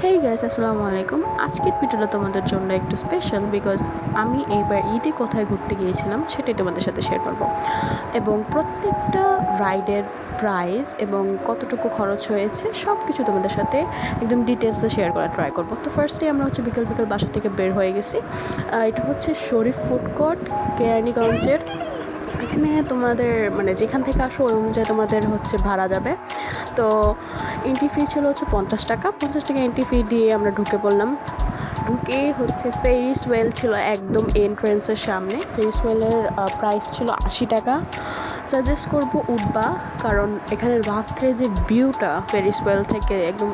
Hey guys, আসসালামু আলাইকুম। আজকের ভিডিওটা তোমাদের জন্য একটু স্পেশাল বিকজ আমি এইবার ঈদে কোথায় ঘুরতে গিয়েছিলাম সেটাই তোমাদের সাথে শেয়ার করব, এবং প্রত্যেকটা রাইডের প্রাইস এবং কতটুকু খরচ হয়েছে সব কিছু তোমাদের সাথে একদম ডিটেলসে শেয়ার করার ট্রাই করব। তো ফার্স্টে আমরা বিকেল বিকেল বাসা থেকে বের হয়ে গেছি। এটা হচ্ছে শরীফ ফুড কোর্ট, কেরানীগঞ্জের। এখানে তোমাদের যেখান থেকে আসো ওই অনুযায়ী তোমাদের ভাড়া যাবে। তো এন্ট্রি ফি ছিল 50 টাকা। 50 টাকা এন্ট্রি ফি দিয়ে আমরা ঢুকে পড়লাম। ঢুকে ফেরিস ওয়েল ছিল একদম এন্ট্রেন্সের সামনে। ফেরিস ওয়েলের প্রাইস ছিল 80 টাকা। সাজেস্ট করব উঠবা, কারণ এখানে রাত্রে যে ভিউটা ফেরিস ওয়েল থেকে একদম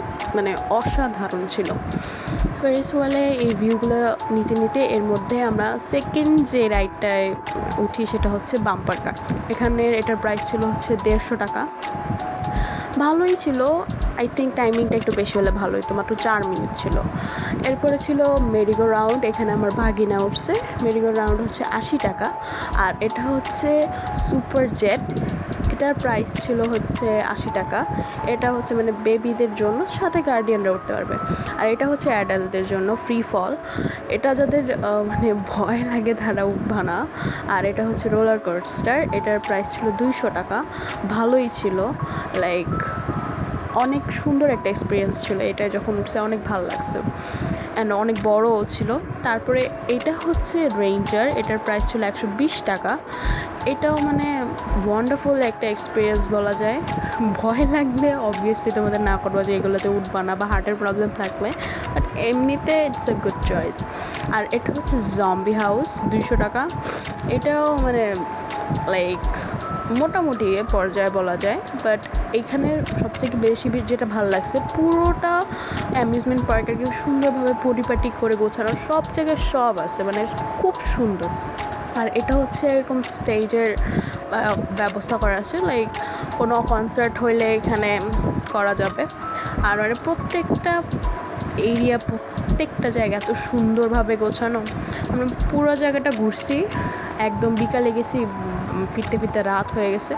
অসাধারণ ছিল। ফেরিস ওয়েলে এই ভিউগুলো নিতে নিতে এর মধ্যে আমরা সেকেন্ড যে রাইডটায় উঠি সেটা হচ্ছে বাম্পার কার। এটার প্রাইস ছিল 150 টাকা। ভালোই ছিল। আই থিঙ্ক টাইমিংটা একটু বেশি হলে ভালো হতো, মাত্র 4 মিনিট ছিল। এরপরে ছিল মেরিগো রাউন্ড। এখানে আমার ভাগিনা উঠছে। মেরিগো রাউন্ড 80 টাকা। আর এটা হচ্ছে সুপার জেট। এটার প্রাইস ছিল 80 টাকা। এটা বেবিদের জন্য, সাথে গার্ডিয়ানরা উঠতে পারবে। আর এটা অ্যাডাল্টদের জন্য ফ্রি ফল। এটা যাদের ভয় লাগে তারা উঠবা না। আর এটা রোলার কোস্টার। এটার প্রাইস ছিল 200 টাকা। ভালোই ছিল, লাইক অনেক সুন্দর একটা এক্সপিরিয়েন্স ছিল। এটা যখন উঠছে অনেক ভালো লাগছে, অ্যান্ড অনেক বড়ও ছিল। তারপরে এটা রেঞ্জার। এটার প্রাইস ছিল 120 টাকা। এটাও ওয়ান্ডারফুল একটা এক্সপিরিয়েন্স বলা যায়। ভয় লাগলে অবভিয়াসলি তোমাদের না করবো যে এগুলোতে উঠবা না, বা হার্টের প্রবলেম থাকলে, বাট এমনিতে ইটস এ গুড চয়েস। আর এটা জম্বি হাউস, 200 টাকা। এটাও লাইক মোটামুটি পর্যায়ে বলা যায়। বাট এইখানের সবথেকে বেশি যেটা ভালো লাগছে, পুরোটা অ্যামিউজমেন্ট পার্কের কি সুন্দরভাবে পরিপাটি করে গোছানো, সব জায়গায় সব আছে, খুব সুন্দর। আর এটা এরকম স্টেজের ব্যবস্থা করা আছে, লাইক কোনো কনসার্ট হইলে এখানে করা যাবে। আর প্রত্যেকটা এরিয়া, প্রত্যেকটা জায়গা এত সুন্দরভাবে গোছানো। আমরা পুরো জায়গাটা ঘুরছি, একদম বিকালে গেছি, ফিরতে ফিরতে রাত হয়ে গেছে।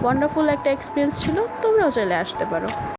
ওয়ান্ডারফুল একটা এক্সপিরিয়েন্স ছিল। তোমরাও চাইলে আসতে পারো।